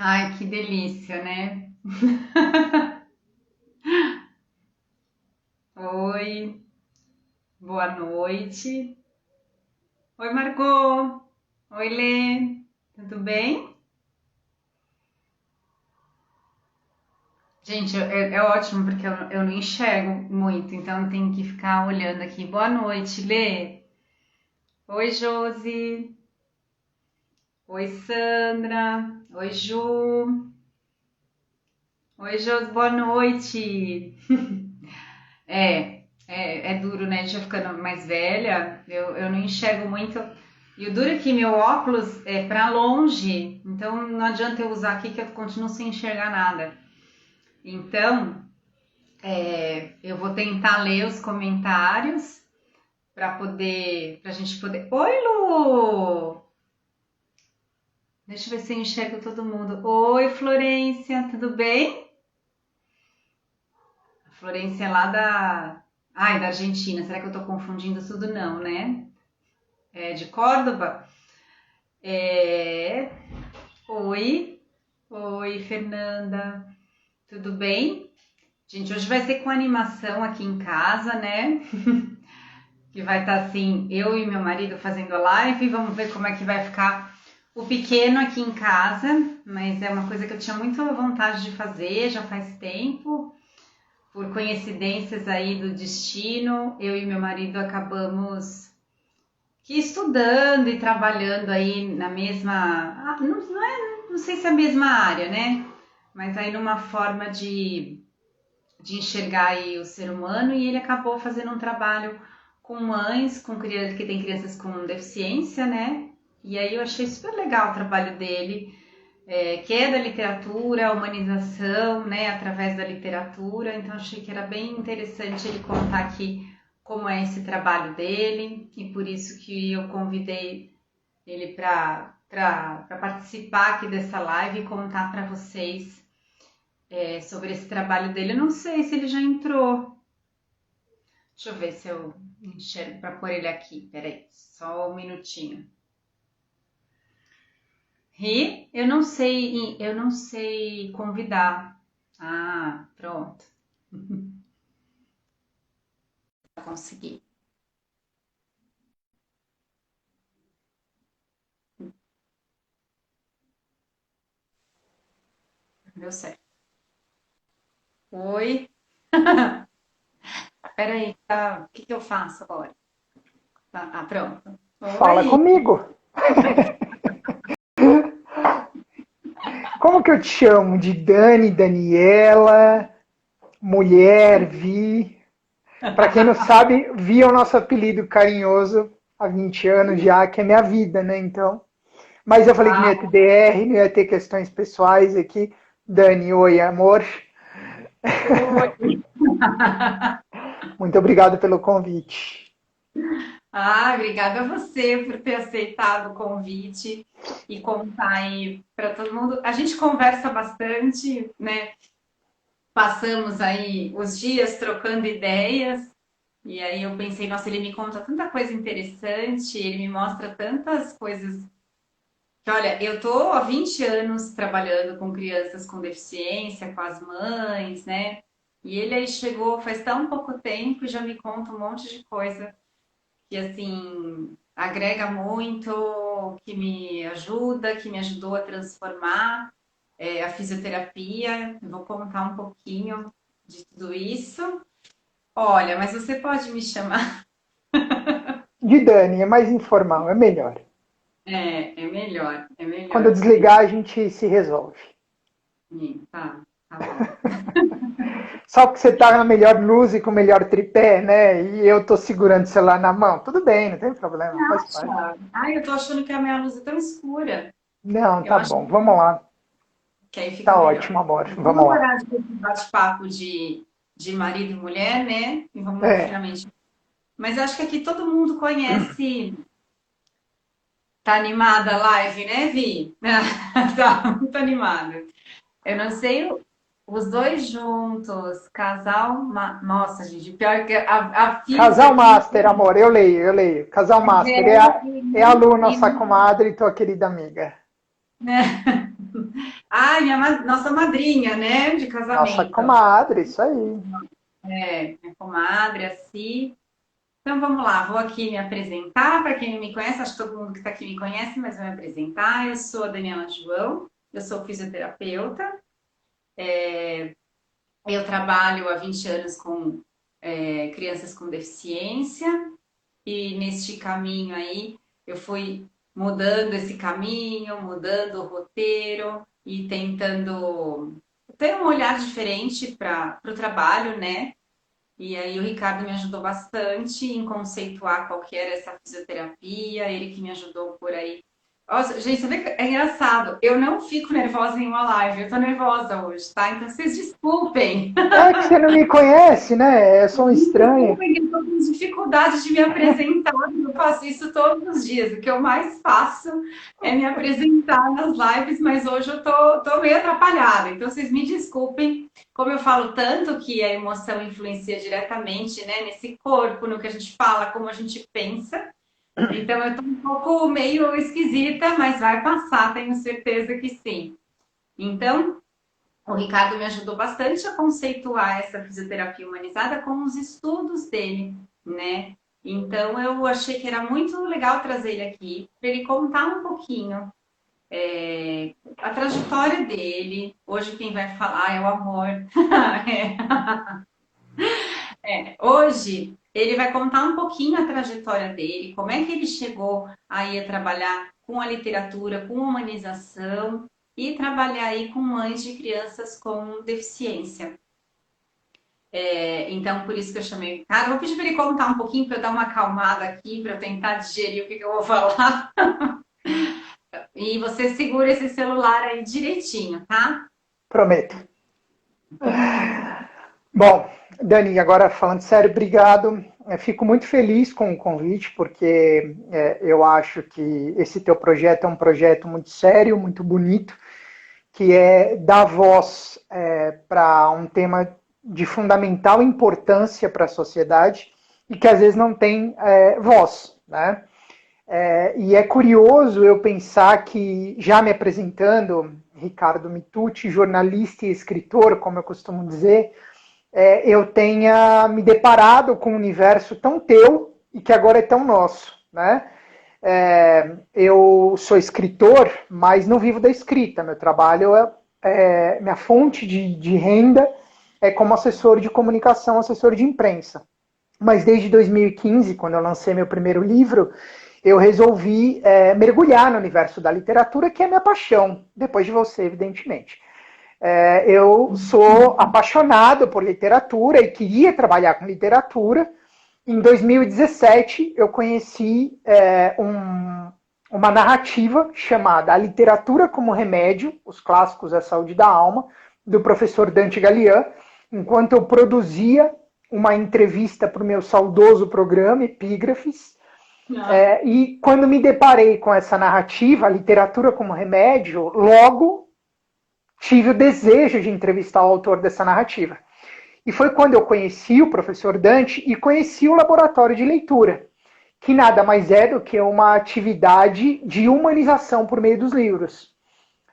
Ai, que delícia, né? Oi, boa noite. Oi, Margot. Oi, Lê. Tudo bem? Gente, é ótimo porque eu não enxergo muito, então eu tenho que ficar olhando aqui. Boa noite, Lê. Oi, Josi. Oi, Sandra. Oi, Ju. Oi, Josi, boa noite. É duro, né? A gente vai ficando mais velha, eu não enxergo muito. E o duro é que meu óculos é para longe, então não adianta eu usar aqui que eu continuo sem enxergar nada. Então, eu vou tentar ler os comentários pra gente poder. Oi, Lu! Deixa eu ver se eu enxergo todo mundo. Oi, Florência, tudo bem? A Florência é lá da Argentina. Será que eu tô confundindo tudo? Não, né? É de Córdoba? É. Oi, oi, Fernanda, tudo bem? Gente, hoje vai ser com animação aqui em casa, né? Que vai estar assim, eu e meu marido fazendo a live, vamos ver como é que vai ficar o pequeno aqui em casa, mas é uma coisa que eu tinha muita vontade de fazer, já faz tempo, por coincidências aí do destino, eu e meu marido acabamos que estudando e trabalhando aí na mesma, não sei se é a mesma área, né? Mas aí numa forma de enxergar aí o ser humano e ele acabou fazendo um trabalho com mães, com crianças que têm crianças com deficiência, né? E aí eu achei super legal o trabalho dele, que é da literatura, humanização, né, através da literatura. Então achei que era bem interessante ele contar aqui como é esse trabalho dele e por isso que eu convidei ele para participar aqui dessa live e contar para vocês sobre esse trabalho dele. Eu não sei se ele já entrou. Deixa eu ver se eu enxergo para pôr ele aqui. Peraí, só um minutinho. E eu não sei convidar. Ah, pronto. Consegui. Deu certo. Oi. Peraí, tá. O que que eu faço agora? Pronto. Fala Oi. comigo. Como que eu te chamo? De Dani, Daniela, mulher, Vi. Para quem não sabe, Vi é o nosso apelido carinhoso há 20 anos já, que é minha vida, né? Então. Mas eu falei que não ia ter Ah, DR, não ia ter questões pessoais aqui. Dani, oi, amor. oi. Muito obrigado pelo convite. Ah, obrigada a você por ter aceitado o convite e contar aí para todo mundo. A gente conversa bastante, né? Passamos aí os dias trocando ideias, e aí eu pensei, nossa, ele me conta tanta coisa interessante, ele me mostra tantas coisas. Que, olha, eu tô há 20 anos trabalhando com crianças com deficiência, com as mães, né? E ele aí chegou faz tão pouco tempo e já me conta um monte de coisa que assim agrega muito, que me ajuda, que me ajudou a transformar a fisioterapia. Eu vou contar um pouquinho de tudo isso. Olha, mas você pode me chamar. De Dani, é mais informal, é melhor. É Quando melhor eu assim. desligar, a gente se resolve. Tá bom. Só porque você tá na melhor luz e com o melhor tripé, né? E eu tô segurando o celular na mão. Tudo bem, não tem problema, faz parte. Acha? Ai, eu tô achando que a minha luz é tão escura. Não, Eu tá acho bom. Vamos lá. que aí fica Tá melhor. ótimo, amor. Vamos Vamos lá. parar de ter esse bate-papo de marido e mulher, né? E vamos É, finalmente. Mas acho que aqui todo mundo conhece. Tá animada a live, né, Vi? Tá muito animada. Eu não sei os dois juntos, casal. Nossa, gente, pior que a física Casal aqui. Master, amor. Eu leio, eu leio. Casal Master. É a Lu, E nossa comadre e tua querida amiga. né? Nossa madrinha, né, de Nossa casamento. comadre, isso aí. Minha comadre, assim. Então vamos lá, vou aqui me apresentar. Para quem não me conhece, acho que todo mundo que está aqui me conhece, mas vou me apresentar. Eu sou a Daniela João, eu sou fisioterapeuta. Eu trabalho há 20 anos com crianças com deficiência e neste caminho aí eu fui mudando esse caminho, mudando o roteiro e tentando ter um olhar diferente para o trabalho, né? E aí o Ricardo me ajudou bastante em conceituar qual que era essa fisioterapia, ele que me ajudou por aí. Nossa, gente, você vê que é engraçado. Eu não fico nervosa em uma live, eu tô nervosa hoje, tá? Então vocês desculpem. É que você não me conhece, né? Eu sou um estranho. Desculpem que eu tô com dificuldade de me apresentar, eu faço isso todos os dias. O que eu mais faço é me apresentar nas lives, mas hoje eu tô meio atrapalhada. Então vocês me desculpem, como eu falo tanto que a emoção influencia diretamente, né, nesse corpo, no que a gente fala, como a gente pensa. Então eu tô um pouco meio esquisita, mas vai passar, tenho certeza que sim. Então, o Ricardo me ajudou bastante a conceituar essa fisioterapia humanizada com os estudos dele, né? Então eu achei que era muito legal trazer ele aqui para ele contar um pouquinho a trajetória dele. Hoje quem vai falar é o amor. Hoje ele vai contar um pouquinho a trajetória dele, como é que ele chegou aí a trabalhar com a literatura, com humanização e trabalhar aí com mães de crianças com deficiência. Então, por isso que eu chamei o cara. Vou pedir para ele contar um pouquinho para eu dar uma acalmada aqui, para eu tentar digerir o que eu vou falar. E você segura esse celular aí direitinho, tá? Prometo. Bom, Dani, agora falando sério, obrigado. Eu fico muito feliz com o convite, porque eu acho que esse teu projeto é um projeto muito sério, muito bonito, que é dar voz para um tema de fundamental importância para a sociedade e que às vezes não tem voz, né? E é curioso eu pensar que, já me apresentando, Ricardo Mitucci, jornalista e escritor, como eu costumo dizer, eu tenha me deparado com um universo tão teu e que agora é tão nosso, né? Eu sou escritor, mas não vivo da escrita. Meu trabalho minha fonte de renda é como assessor de comunicação, assessor de imprensa. Mas desde 2015, quando eu lancei meu primeiro livro, eu resolvi mergulhar no universo da literatura, que é minha paixão, depois de você, evidentemente. Eu sou apaixonado por literatura e queria trabalhar com literatura. Em 2017, eu conheci uma narrativa chamada A Literatura como Remédio, os clássicos da saúde da alma, do professor Dante Galian, enquanto eu produzia uma entrevista para o meu saudoso programa Epígrafes. E quando me deparei com essa narrativa, A Literatura como Remédio, logo tive o desejo de entrevistar o autor dessa narrativa. E foi quando eu conheci o professor Dante e conheci o laboratório de leitura, que nada mais é do que uma atividade de humanização por meio dos livros.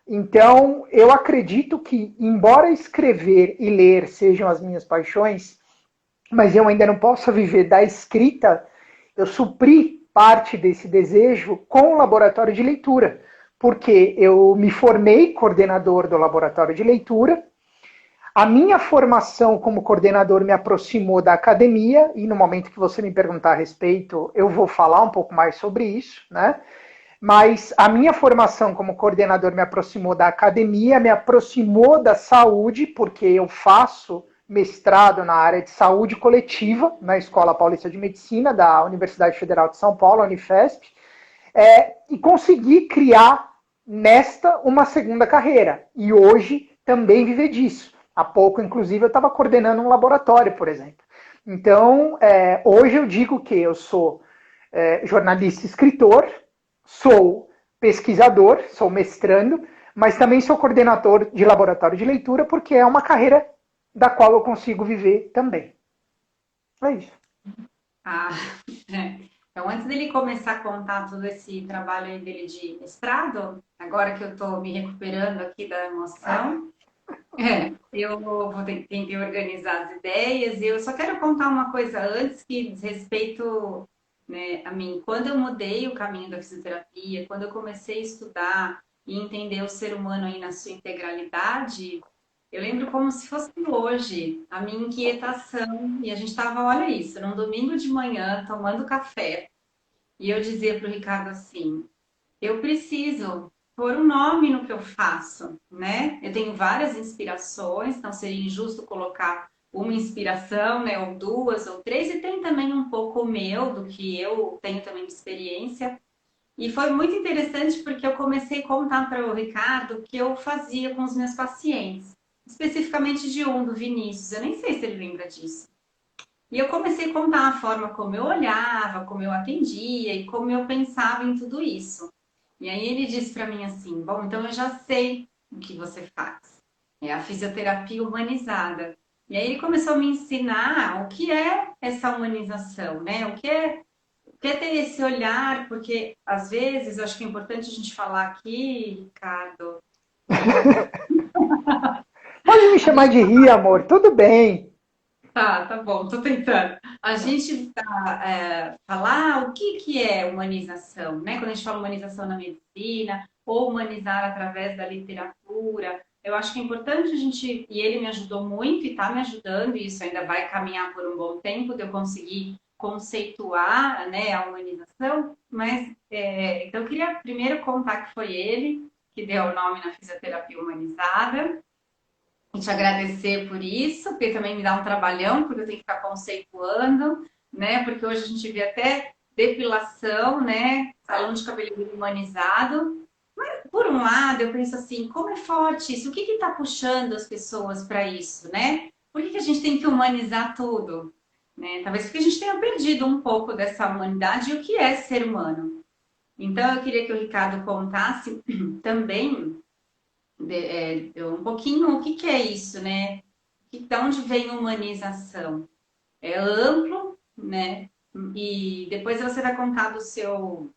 Então, eu acredito que, embora escrever e ler sejam as minhas paixões, mas eu ainda não posso viver da escrita, eu supri parte desse desejo com o laboratório de leitura, porque eu me formei coordenador do laboratório de leitura. A minha formação como coordenador me aproximou da academia, e no momento que você me perguntar a respeito, eu vou falar um pouco mais sobre isso, né? Mas a minha formação como coordenador me aproximou da academia, me aproximou da saúde, porque eu faço mestrado na área de saúde coletiva na Escola Paulista de Medicina da Universidade Federal de São Paulo, a Unifesp, e consegui criar nesta uma segunda carreira. E hoje também viver disso. Há pouco, inclusive, eu estava coordenando um laboratório, por exemplo. Então, hoje eu digo que eu sou jornalista e escritor, sou pesquisador, sou mestrando, mas também sou coordenador de laboratório de leitura, porque é uma carreira da qual eu consigo viver também. É isso. Ah, Então, antes dele começar a contar todo esse trabalho aí dele de mestrado, agora que eu estou me recuperando aqui da emoção, eu tentei organizar as ideias e eu só quero contar uma coisa antes que diz respeito, né, a mim. Quando eu mudei o caminho da fisioterapia, quando eu comecei a estudar e entender o ser humano aí na sua integralidade, eu lembro como se fosse hoje a minha inquietação. E a gente estava, olha isso, num domingo de manhã, tomando café. E eu dizia para o Ricardo assim: eu preciso pôr um nome no que eu faço, né? Eu tenho várias inspirações, então seria injusto colocar uma inspiração, né, ou duas, ou três, e tem também um pouco o meu, do que eu tenho também de experiência. E foi muito interessante porque eu comecei a contar para o Ricardo o que eu fazia com os meus pacientes, especificamente de um, do Vinícius. Eu nem sei se ele lembra disso. E eu comecei a contar a forma como eu olhava, como eu atendia e como eu pensava em tudo isso. E aí ele disse para mim assim: bom, então eu já sei o que você faz. É a fisioterapia humanizada. E aí ele começou a me ensinar o que é essa humanização, né? O que é ter esse olhar, porque às vezes eu acho que é importante a gente falar aqui, Ricardo, Pode me a chamar gente de Ria, amor, tudo bem. tá bom, tô tentando. A gente falar o que é humanização, né? Quando a gente fala humanização na medicina, ou humanizar através da literatura, eu acho que é importante a gente, e ele me ajudou muito e está me ajudando, e isso ainda vai caminhar por um bom tempo, de eu conseguir conceituar, né, a humanização, mas então eu queria primeiro contar que foi ele que deu o nome na fisioterapia humanizada, e te agradecer por isso, porque também me dá um trabalhão, porque eu tenho que ficar conceituando, né? Porque hoje a gente vê até depilação, né? Salão de cabeleireiro humanizado. Por um lado, eu penso assim, como é forte isso? O que está puxando as pessoas para isso, né? Por que a gente tem que humanizar tudo? Né? Talvez porque a gente tenha perdido um pouco dessa humanidade e o que é ser humano. Então, eu queria que o Ricardo contasse também um pouquinho o que, que é isso, né? De onde vem a humanização? É amplo, né? E depois você vai contar do seu,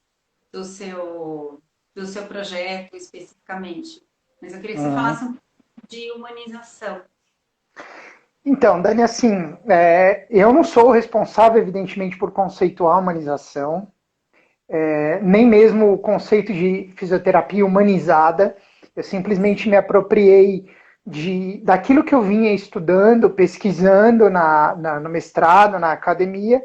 do seu projeto especificamente. Mas eu queria que você Uhum. falasse um pouco de humanização. Então, Dani, assim, eu não sou o responsável, evidentemente, por conceituar a humanização, nem mesmo o conceito de fisioterapia humanizada. Eu simplesmente me apropriei daquilo que eu vinha estudando, pesquisando no mestrado, na academia,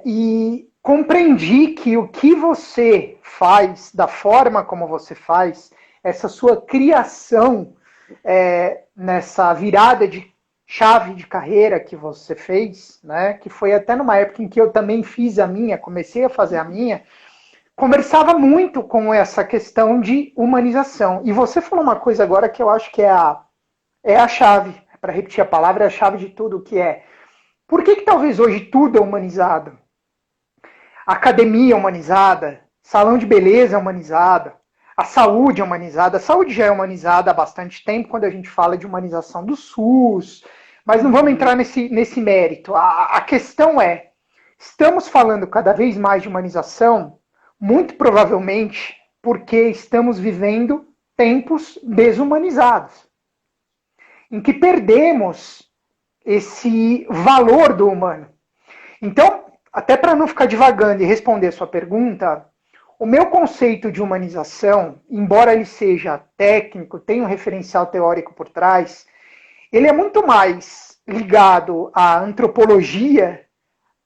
e compreendi que o que você faz, da forma como você faz, essa sua criação nessa virada de chave de carreira que você fez, né, que foi até numa época em que eu também fiz a minha, comecei a fazer a minha, conversava muito com essa questão de humanização. E você falou uma coisa agora que eu acho que é a chave, para repetir a palavra, é a chave de tudo, que é por que talvez hoje tudo é humanizado? Academia humanizada, salão de beleza humanizada, a saúde humanizada. A saúde já é humanizada há bastante tempo quando a gente fala de humanização do SUS, mas não vamos entrar nesse mérito. A questão é, estamos falando cada vez mais de humanização, muito provavelmente porque estamos vivendo tempos desumanizados, em que perdemos esse valor do humano. Então, até para não ficar divagando e responder a sua pergunta, o meu conceito de humanização, embora ele seja técnico, tenha um referencial teórico por trás, ele é muito mais ligado à antropologia,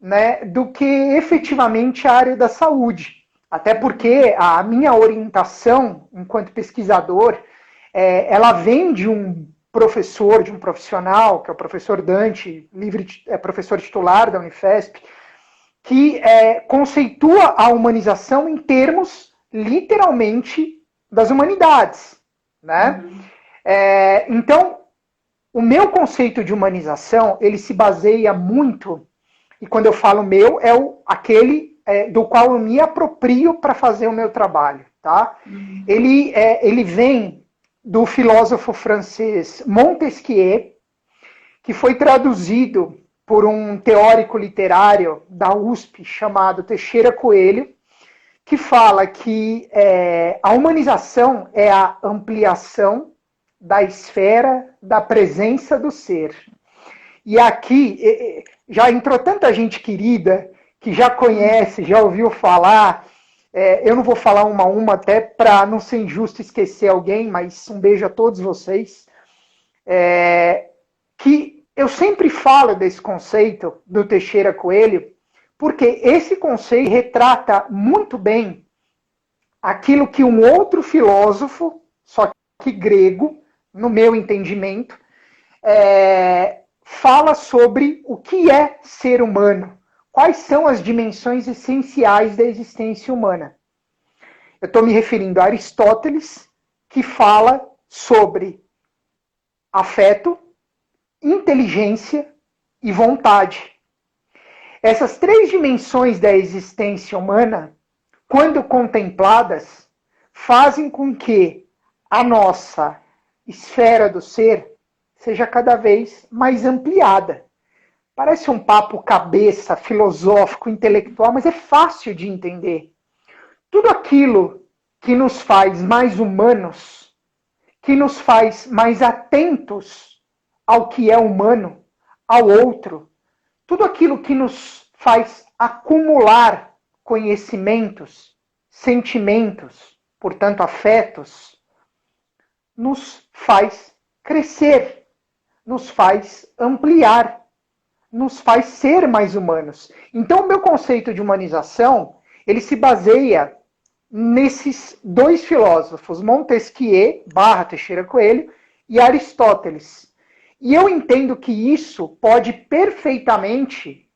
né, do que efetivamente à área da saúde. Até porque a minha orientação enquanto pesquisador, ela vem de um professor, de um profissional, que é o professor Dante, professor titular da Unifesp, que conceitua a humanização em termos, literalmente, das humanidades. Né? Então, o meu conceito de humanização, ele se baseia muito, e quando eu falo meu, aquele do qual eu me aproprio para fazer o meu trabalho. Tá? Ele vem do filósofo francês Montesquieu, que foi traduzido por um teórico literário da USP chamado Teixeira Coelho, que fala que a humanização é a ampliação da esfera da presença do ser. E aqui já entrou tanta gente querida que já conhece, já ouviu falar. Eu não vou falar uma a uma até para não ser injusto esquecer alguém, mas um beijo a todos vocês. Que eu sempre falo desse conceito do Teixeira Coelho, porque esse conceito retrata muito bem aquilo que um outro filósofo, só que grego, no meu entendimento, fala sobre o que é ser humano, quais são as dimensões essenciais da existência humana. Eu estou me referindo a Aristóteles, que fala sobre afeto, inteligência e vontade. Essas três dimensões da existência humana, quando contempladas, fazem com que a nossa esfera do ser seja cada vez mais ampliada. Parece um papo cabeça, filosófico, intelectual, mas é fácil de entender. Tudo aquilo que nos faz mais humanos, que nos faz mais atentos ao que é humano, ao outro, tudo aquilo que nos faz acumular conhecimentos, sentimentos, portanto afetos, nos faz crescer, nos faz ampliar, nos faz ser mais humanos. Então o meu conceito de humanização, ele se baseia nesses dois filósofos, Montesquieu, Teixeira Coelho, e Aristóteles. E eu entendo que isso pode perfeitamente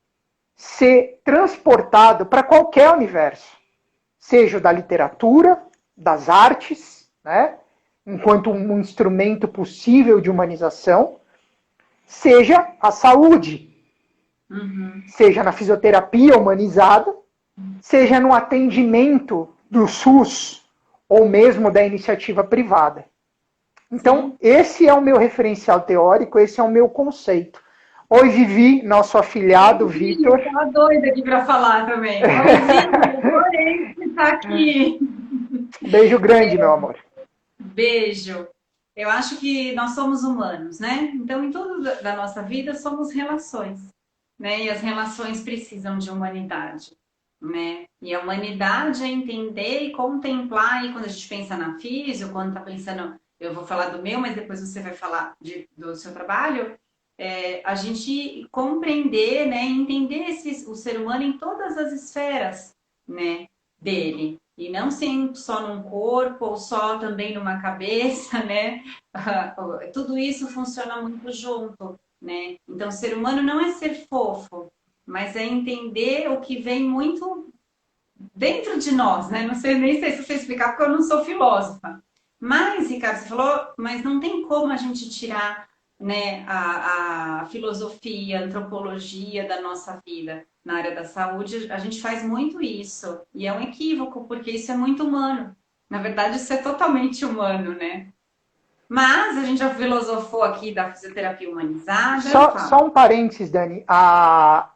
ser transportado para qualquer universo, seja o da literatura, das artes, né, enquanto um instrumento possível de humanização, seja a saúde, seja na fisioterapia humanizada, seja no atendimento do SUS ou mesmo da iniciativa privada. Então, esse é o meu referencial teórico, esse é o meu conceito. Oi, Vivi, nosso afilhado, Vitor. Eu estava doida aqui para falar também. Oi, Vivi, adorei estar aqui. Beijo grande, meu amor. Beijo. Eu acho que nós somos humanos, né? Então, em tudo da nossa vida, somos relações, né? E as relações precisam de humanidade, né? E a humanidade é entender e contemplar, e quando a gente pensa na física, quando está pensando, eu vou falar do meu, mas depois você vai falar do seu trabalho, a gente compreender, né? Entender o ser humano em todas as esferas, né? Dele. E não sempre só num corpo ou só também numa cabeça, né? Tudo isso funciona muito junto, né? Então, ser humano não é ser fofo, mas é entender o que vem muito dentro de nós, né? Não sei nem sei se você explicar, porque eu não sou filósofa. Mas, Ricardo, você falou, mas não tem como a gente tirar, né, a filosofia, a antropologia da nossa vida. Na área da saúde, a gente faz muito isso. E é um equívoco, porque isso é muito humano. Na verdade, isso é totalmente humano, né? Mas a gente já filosofou aqui da fisioterapia humanizada. Só um parênteses, Dani. A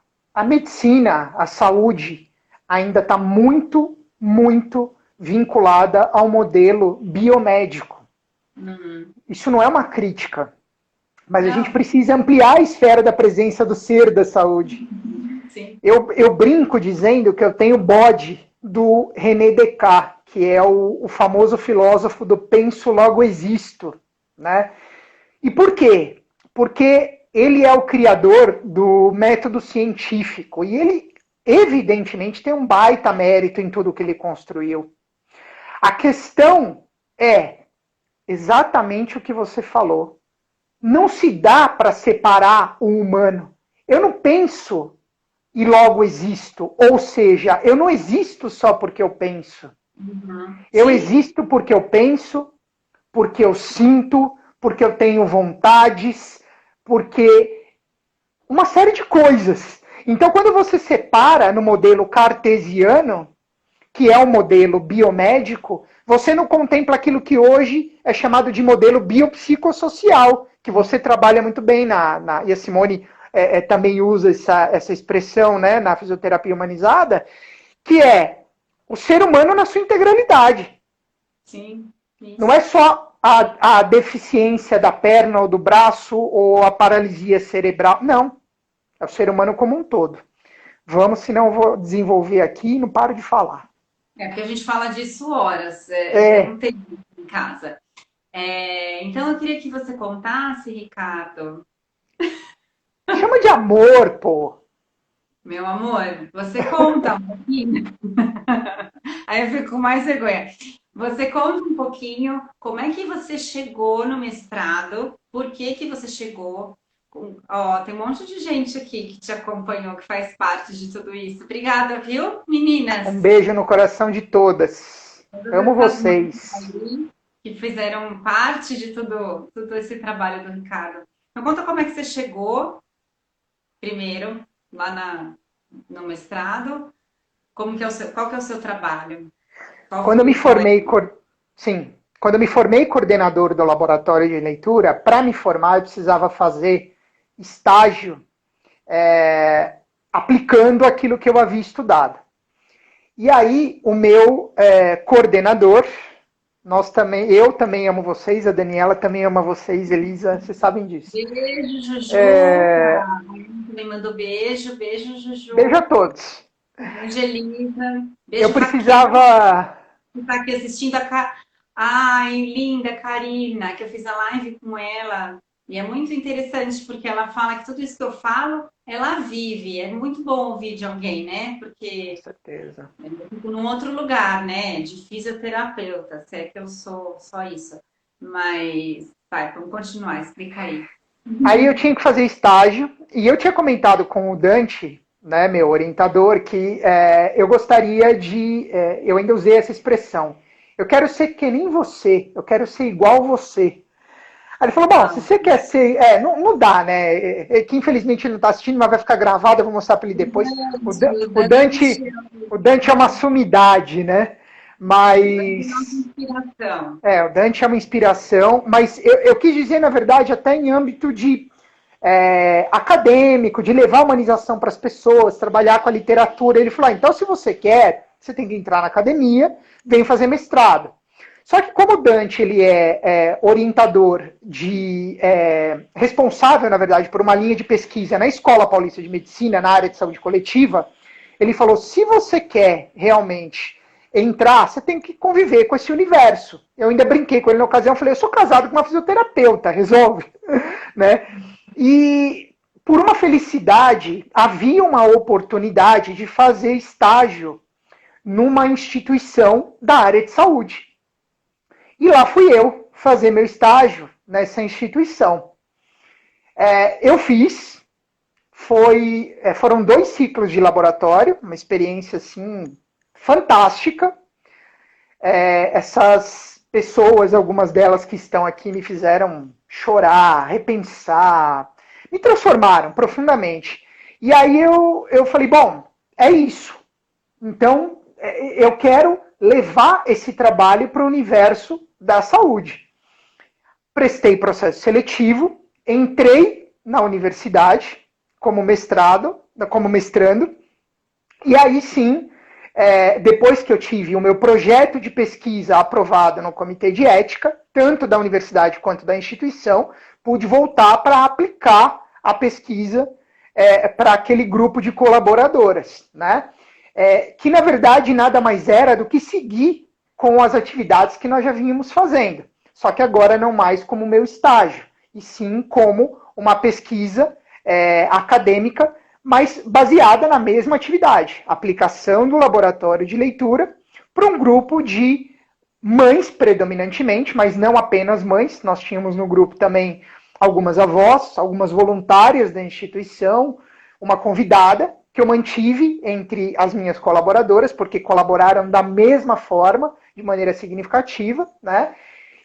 medicina, a saúde, ainda está muito, muito vinculada ao modelo biomédico. Isso não é uma crítica. Mas a gente precisa ampliar a esfera da presença do ser da saúde. Sim. Eu brinco dizendo que eu tenho bode do René Descartes, que é o famoso filósofo do penso logo existo, né? E por quê? Porque ele é o criador do método científico e ele evidentemente tem um baita mérito em tudo que ele construiu. A questão é exatamente o que você falou. Não se dá para separar o humano. Eu não penso e logo existo. Ou seja, eu não existo só porque eu penso. Eu existo porque eu penso, porque eu sinto, porque eu tenho vontades, porque uma série de coisas. Então, quando você separa no modelo cartesiano, que é o modelo biomédico, você não contempla aquilo que hoje é chamado de modelo biopsicossocial, que você trabalha muito bem e a Simone também usa essa expressão, né, na fisioterapia humanizada, que é o ser humano na sua integralidade. Sim. Isso. Não é só a deficiência da perna ou do braço ou a paralisia cerebral. Não. É o ser humano como um todo. Vamos, senão eu vou desenvolver aqui e não paro de falar. Porque a gente fala disso horas. Não tem em casa. Então eu queria que você contasse, Ricardo. Chama de amor, pô. Meu amor, você conta um pouquinho. Aí eu fico com mais vergonha. Você conta um pouquinho como é que você chegou no mestrado, por que que você chegou. Ó, tem um monte de gente aqui que te acompanhou, que faz parte de tudo isso. Obrigada, viu, meninas? Um beijo no coração de todas. Amo vocês. Aí, que fizeram parte de tudo esse trabalho do Ricardo. Então conta como é que você chegou, primeiro, lá no mestrado. Qual que é o seu trabalho? Quando eu me formei, quando eu me formei coordenador do laboratório de leitura, para me formar eu precisava fazer estágio aplicando aquilo que eu havia estudado. E aí o meu coordenador, eu também amo vocês, a Daniela também ama vocês, Elisa, vocês sabem disso. Beijo, Juju. Também mandou beijo, Juju. Beijo a todos. Beijo, Elisa. Beijo, eu precisava... que tá aqui assistindo Ai, linda Karina, que eu fiz a live com ela. E é muito interessante, porque ela fala que tudo isso que eu falo, ela vive. É muito bom ouvir de alguém, né? Porque com certeza. Eu fico num outro lugar, né? De fisioterapeuta, se é que eu sou só isso. Mas, vai, vamos continuar, explica aí. Aí eu tinha que fazer estágio, e eu tinha comentado com o Dante, né, meu orientador, que eu gostaria de... eu ainda usei essa expressão. Eu quero ser que nem você, eu quero ser igual você. Aí ele falou, bom, se você quer ser... não dá, né? Que infelizmente ele não está assistindo, mas vai ficar gravado, eu vou mostrar para ele depois. O Dante é uma sumidade, né? Mas... o Dante é uma inspiração, mas eu quis dizer, na verdade, até em âmbito de acadêmico, de levar a humanização para as pessoas, trabalhar com a literatura. Ele falou, então se você quer, você tem que entrar na academia, vem fazer mestrado. Só que como o Dante ele é orientador responsável, na verdade, por uma linha de pesquisa na Escola Paulista de Medicina, na área de saúde coletiva, ele falou, se você quer realmente entrar, você tem que conviver com esse universo. Eu ainda brinquei com ele na ocasião, falei, eu sou casado com uma fisioterapeuta, resolve. Né? E por uma felicidade, havia uma oportunidade de fazer estágio numa instituição da área de saúde. E lá fui eu fazer meu estágio nessa instituição. Eu fiz, foram 2 ciclos de laboratório, uma experiência assim fantástica. Essas pessoas, algumas delas que estão aqui, me fizeram chorar, repensar, me transformaram profundamente. E aí eu falei, bom, é isso. Então, eu quero levar esse trabalho para o universo da saúde. Prestei processo seletivo, entrei na universidade como mestrando, e aí sim, depois que eu tive o meu projeto de pesquisa aprovado no comitê de ética, tanto da universidade quanto da instituição, pude voltar para aplicar a pesquisa para aquele grupo de colaboradoras, né? Que na verdade nada mais era do que seguir com as atividades que nós já vínhamos fazendo. Só que agora não mais como meu estágio, e sim como uma pesquisa acadêmica, mas baseada na mesma atividade. Aplicação do laboratório de leitura para um grupo de mães predominantemente, mas não apenas mães. Nós tínhamos no grupo também algumas avós, algumas voluntárias da instituição, uma convidada, que eu mantive entre as minhas colaboradoras, porque colaboraram da mesma forma, de maneira significativa, né?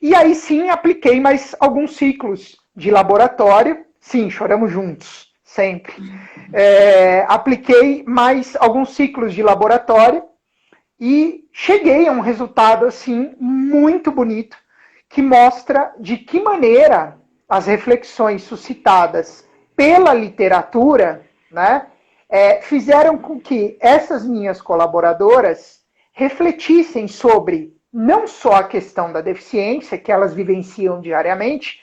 E aí sim, apliquei mais alguns ciclos de laboratório. Sim, choramos juntos, sempre. Apliquei mais alguns ciclos de laboratório e cheguei a um resultado, assim, muito bonito, que mostra de que maneira as reflexões suscitadas pela literatura, né, fizeram com que essas minhas colaboradoras refletissem sobre não só a questão da deficiência, que elas vivenciam diariamente,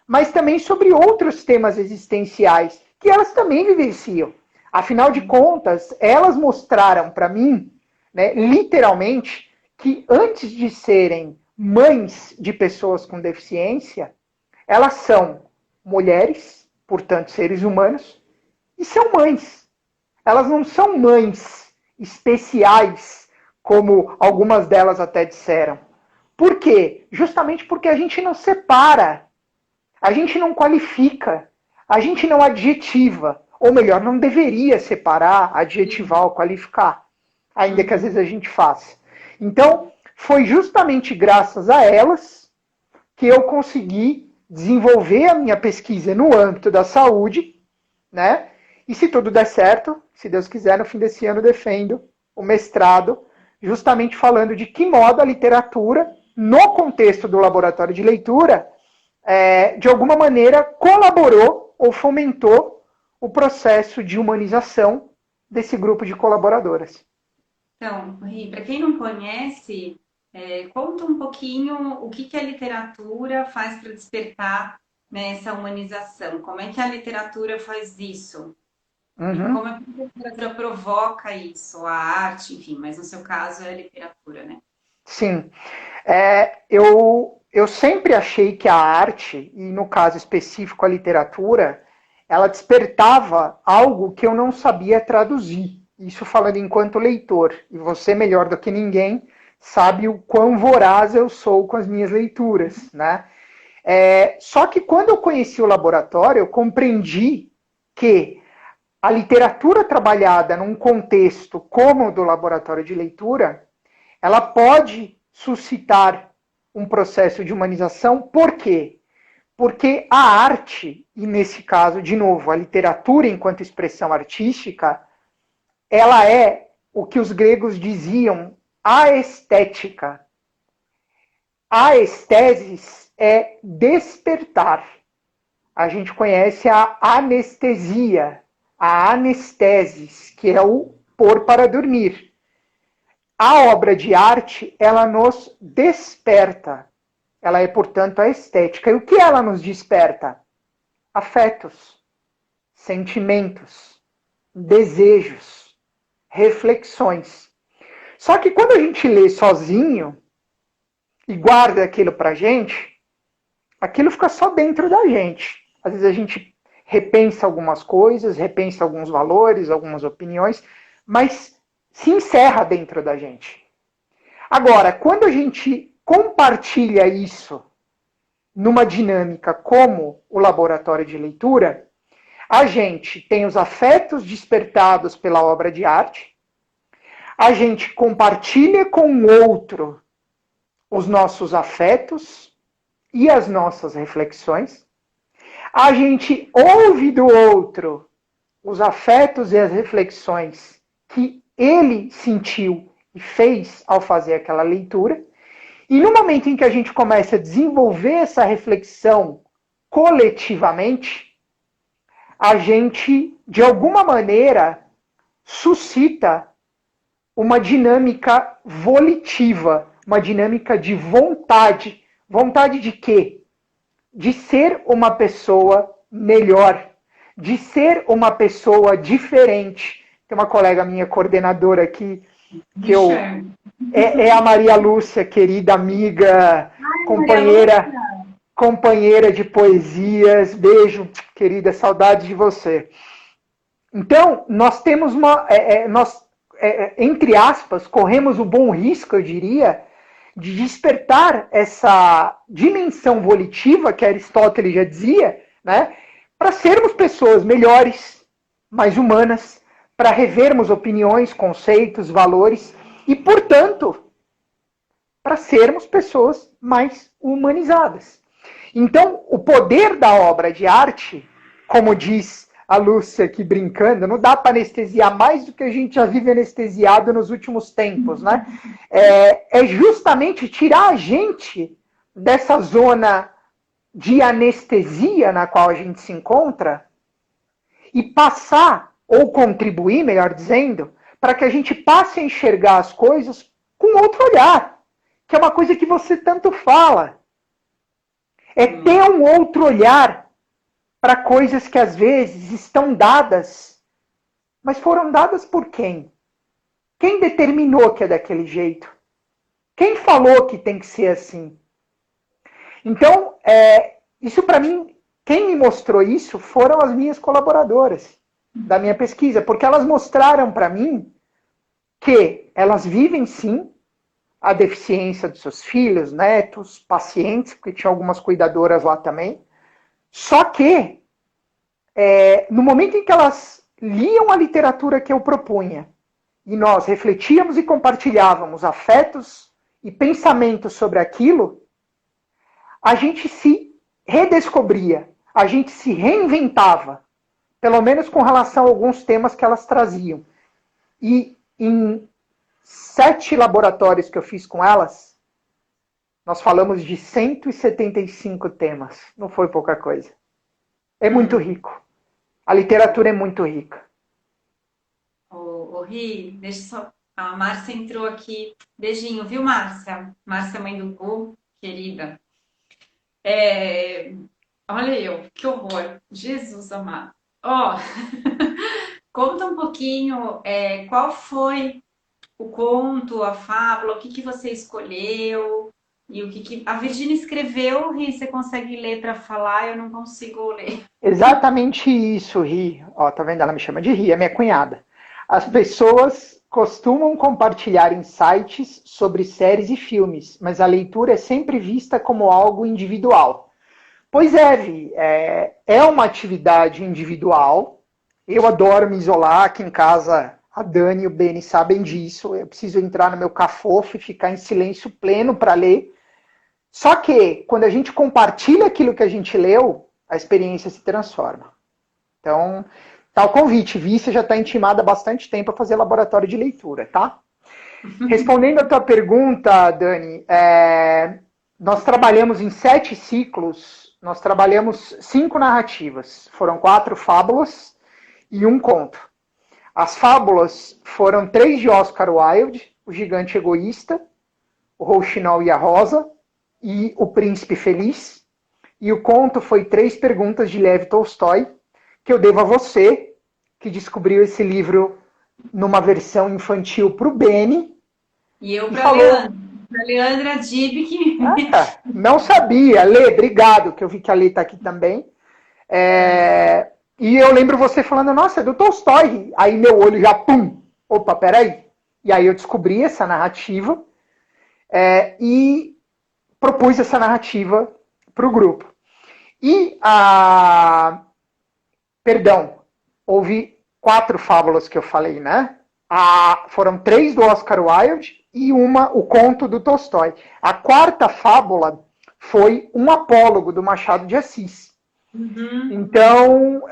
mas também sobre outros temas existenciais, que elas também vivenciam. Afinal de contas, elas mostraram para mim, né, literalmente, que antes de serem mães de pessoas com deficiência, elas são mulheres, portanto seres humanos, e são mães. Elas não são mães especiais, como algumas delas até disseram. Por quê? Justamente porque a gente não separa, a gente não qualifica, a gente não adjetiva. Ou melhor, não deveria separar, adjetivar ou qualificar, ainda que às vezes a gente faça. Então, foi justamente graças a elas que eu consegui desenvolver a minha pesquisa no âmbito da saúde, né? E se tudo der certo, se Deus quiser, no fim desse ano defendo o mestrado, justamente falando de que modo a literatura, no contexto do laboratório de leitura, de alguma maneira colaborou ou fomentou o processo de humanização desse grupo de colaboradoras. Então, Ri, para quem não conhece, conta um pouquinho o que a literatura faz para despertar, né, essa humanização. Como é que a literatura faz isso? E como é que a literatura provoca isso? A arte, enfim, mas no seu caso é a literatura, né? Sim. Eu sempre achei que a arte, e no caso específico a literatura, ela despertava algo que eu não sabia traduzir. Isso falando enquanto leitor. E você, melhor do que ninguém, sabe o quão voraz eu sou com as minhas leituras, né? Só que quando eu conheci o laboratório, eu compreendi que a literatura trabalhada num contexto como o do laboratório de leitura, ela pode suscitar um processo de humanização. Por quê? Porque a arte, e nesse caso, de novo, a literatura enquanto expressão artística, ela é o que os gregos diziam aestética. A estesis é despertar. A gente conhece a anestesia, a anestesis, que é o pôr para dormir. A obra de arte, ela nos desperta. Ela é, portanto, a estética. E o que ela nos desperta? Afetos, sentimentos, desejos, reflexões. Só que quando a gente lê sozinho e guarda aquilo pra gente, aquilo fica só dentro da gente. Às vezes a gente repensa algumas coisas, repensa alguns valores, algumas opiniões, mas se encerra dentro da gente. Agora, quando a gente compartilha isso numa dinâmica como o laboratório de leitura, a gente tem os afetos despertados pela obra de arte, a gente compartilha com o outro os nossos afetos e as nossas reflexões, a gente ouve do outro os afetos e as reflexões que ele sentiu e fez ao fazer aquela leitura, e no momento em que a gente começa a desenvolver essa reflexão coletivamente, a gente, de alguma maneira, suscita uma dinâmica volitiva, uma dinâmica de vontade. Vontade de quê? De ser uma pessoa melhor, de ser uma pessoa diferente. Tem uma colega minha, coordenadora aqui, que é a Maria Lúcia, querida amiga, companheira de poesias. Beijo, querida, saudade de você. Então, nós temos entre aspas, corremos o bom risco, eu diria, de despertar essa dimensão volitiva que Aristóteles já dizia, né, para sermos pessoas melhores, mais humanas, para revermos opiniões, conceitos, valores e, portanto, para sermos pessoas mais humanizadas. Então, o poder da obra de arte, como diz a Lúcia aqui brincando, não dá para anestesiar mais do que a gente já vive anestesiado nos últimos tempos, né? É justamente tirar a gente dessa zona de anestesia na qual a gente se encontra e passar, ou contribuir, melhor dizendo, para que a gente passe a enxergar as coisas com outro olhar, que é uma coisa que você tanto fala. É ter um outro olhar para coisas que às vezes estão dadas, mas foram dadas por quem? Quem determinou que é daquele jeito? Quem falou que tem que ser assim? Então, isso para mim, quem me mostrou isso foram as minhas colaboradoras da minha pesquisa, porque elas mostraram para mim que elas vivem sim a deficiência dos seus filhos, netos, pacientes, porque tinha algumas cuidadoras lá também, só que no momento em que elas liam a literatura que eu propunha, e nós refletíamos e compartilhávamos afetos e pensamentos sobre aquilo, a gente se redescobria, a gente se reinventava, pelo menos com relação a alguns temas que elas traziam. E em 7 laboratórios que eu fiz com elas, nós falamos de 175 temas. Não foi pouca coisa. É muito rico. A literatura é muito rica. Ô, Ri, deixa só. A Márcia entrou aqui. Beijinho, viu, Márcia? Márcia, mãe do Gu, querida. Olha eu, que horror. Jesus amado. Ó, conta um pouquinho qual foi o conto, a fábula, o que que você escolheu e o que que... A Virgínia escreveu, Ri, você consegue ler para falar? Eu não consigo ler. Exatamente isso, Ri. Ó, tá vendo? Ela me chama de Ri, é minha cunhada. As pessoas costumam compartilhar insights sobre séries e filmes, mas a leitura é sempre vista como algo individual. Pois é, Vi, é uma atividade individual. Eu adoro me isolar aqui em casa. A Dani e o Beni sabem disso. Eu preciso entrar no meu cafofo e ficar em silêncio pleno para ler. Só que, quando a gente compartilha aquilo que a gente leu, a experiência se transforma. Então, tá o convite. Vi, você já está intimada há bastante tempo a fazer laboratório de leitura, tá? Respondendo a tua pergunta, Dani, nós trabalhamos em 7 ciclos, nós trabalhamos 5 narrativas. Foram 4 fábulas e 1 conto. As fábulas foram 3 de Oscar Wilde, O Gigante Egoísta, O Rouxinol e a Rosa e O Príncipe Feliz. E o conto foi 3 perguntas de Lev Tolstói, que eu devo a você, que descobriu esse livro numa versão infantil para o Beni. E eu para falou... Leandra Dib, que... não sabia. Lê, obrigado, que eu vi que a Lê está aqui também. E eu lembro você falando, nossa, é do Tolstói. Aí meu olho já, pum, opa, peraí. E aí eu descobri essa narrativa e propus essa narrativa para o grupo. E perdão, houve 4 fábulas que eu falei, né? Foram 3 do Oscar Wilde e o conto do Tolstói. A 4ª fábula foi um apólogo do Machado de Assis. Uhum. Então,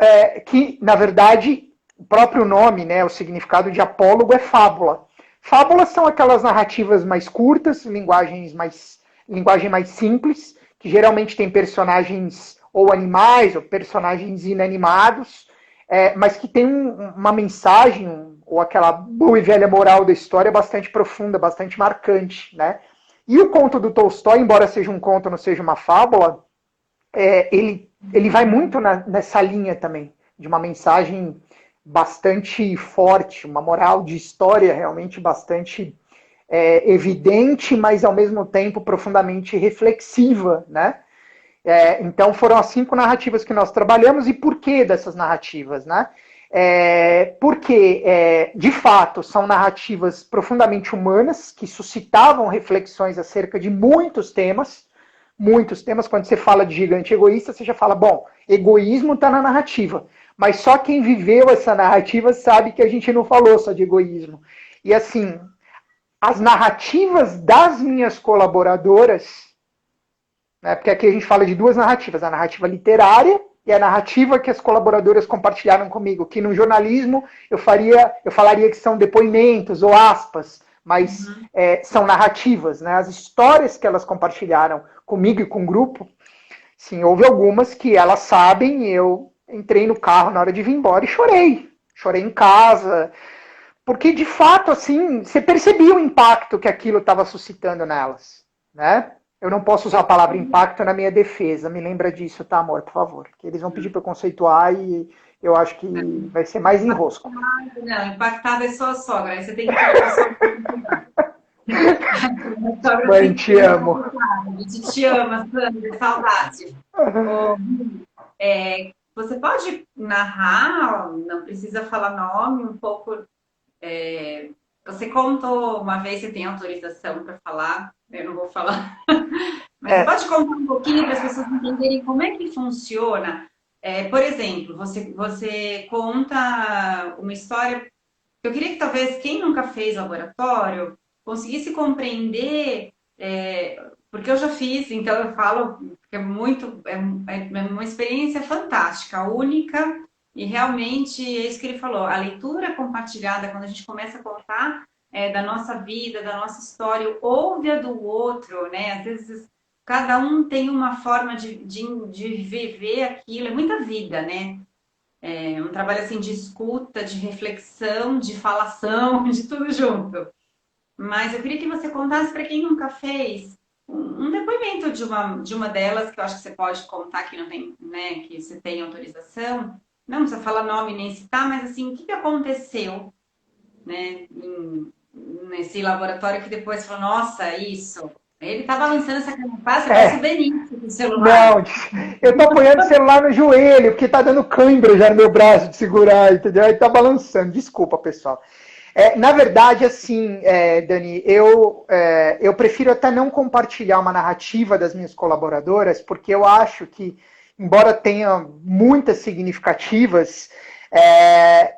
que, na verdade, o próprio nome, né, o significado de apólogo é fábula. Fábulas são aquelas narrativas mais curtas, linguagem mais simples, que geralmente tem personagens ou animais, ou personagens inanimados, mas que tem uma mensagem, ou aquela boa e velha moral da história bastante profunda, bastante marcante, né? E o conto do Tolstói, embora seja um conto, não seja uma fábula, ele vai muito nessa linha também, de uma mensagem bastante forte, uma moral de história realmente bastante evidente, mas ao mesmo tempo profundamente reflexiva, né? Então foram as 5 narrativas que nós trabalhamos. E por que dessas narrativas, né? Porque, de fato, são narrativas profundamente humanas, que suscitavam reflexões acerca de muitos temas. Muitos temas. Quando você fala de gigante egoísta, você já fala, bom, egoísmo está na narrativa. Mas só quem viveu essa narrativa sabe que a gente não falou só de egoísmo. E assim, as narrativas das minhas colaboradoras, né, porque aqui a gente fala de 2 narrativas, a narrativa literária e a narrativa que as colaboradoras compartilharam comigo, que no jornalismo eu falaria que são depoimentos ou aspas, mas são narrativas, né? As histórias que elas compartilharam comigo e com o grupo, sim, houve algumas que elas sabem, eu entrei no carro na hora de vir embora e chorei. Chorei em casa, porque de fato, assim, você percebia o impacto que aquilo estava suscitando nelas, né? Eu não posso usar a palavra impacto na minha defesa, me lembra disso, tá, amor, por favor? Que eles vão pedir para eu conceituar e eu acho que vai ser mais enrosco. Não, impactada é só a sogra, aí você tem que pedir pra sogra. A sogra Mãe, tem que te amo. a gente te ama, Sandra, saudade. Ô, você pode narrar, não precisa falar nome, um pouco. Você contou uma vez, você tem autorização para falar, eu não vou falar, mas você pode contar um pouquinho para as pessoas entenderem como é que funciona. Por exemplo, você conta uma história. Eu queria que talvez quem nunca fez laboratório conseguisse compreender, porque eu já fiz, então eu falo que é uma experiência fantástica, única, e realmente é isso que ele falou, a leitura compartilhada, quando a gente começa a contar da nossa vida, da nossa história, ouve a do outro, né? Às vezes cada um tem uma forma de viver aquilo, é muita vida, né? É um trabalho assim de escuta, de reflexão, de falação, de tudo junto. Mas eu queria que você contasse para quem nunca fez um depoimento de uma delas, que eu acho que você pode contar que não tem, né, que você tem autorização. Não precisa falar nome nem citar, mas assim, o que aconteceu, né, nesse laboratório que depois falou, nossa, isso. Ele tá balançando essa carapaça, parece o Benício com o celular. Não, eu tô apoiando o celular no joelho, porque tá dando cãibra já no meu braço de segurar, entendeu? Aí tá balançando. Desculpa, pessoal. Na verdade, assim, Dani, eu prefiro até não compartilhar uma narrativa das minhas colaboradoras, porque eu acho que, embora tenha muitas significativas,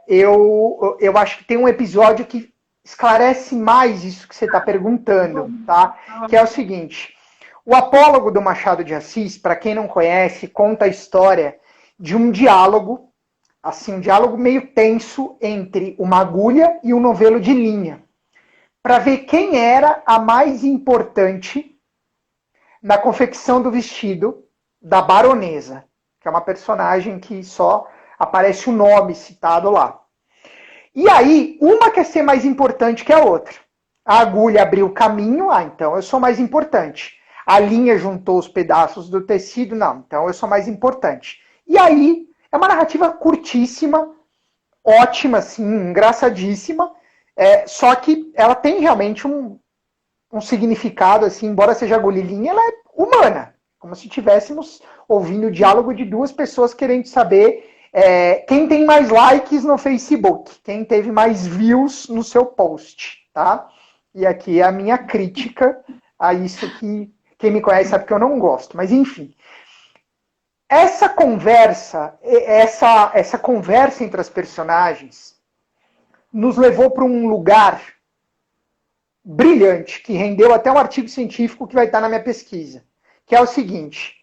eu acho que tem um episódio que esclarece mais isso que você está perguntando, tá? Que é o seguinte: o Apólogo do Machado de Assis, para quem não conhece, conta a história de um diálogo, assim, um diálogo meio tenso entre uma agulha e um novelo de linha, para ver quem era a mais importante na confecção do vestido da baronesa, que é uma personagem que só aparece o nome citado lá. E aí, uma quer ser mais importante que a outra. A agulha abriu o caminho, então eu sou mais importante. A linha juntou os pedaços do tecido, não, então eu sou mais importante. E aí, é uma narrativa curtíssima, ótima, assim, engraçadíssima, só que ela tem realmente um significado, assim, embora seja agulha e linha, ela é humana, como se estivéssemos ouvindo o diálogo de duas pessoas querendo saber quem tem mais likes no Facebook, quem teve mais views no seu post, tá? E aqui é a minha crítica a isso que quem me conhece sabe que eu não gosto, mas enfim. Essa conversa entre as personagens nos levou para um lugar brilhante, que rendeu até um artigo científico que vai estar na minha pesquisa, que é o seguinte: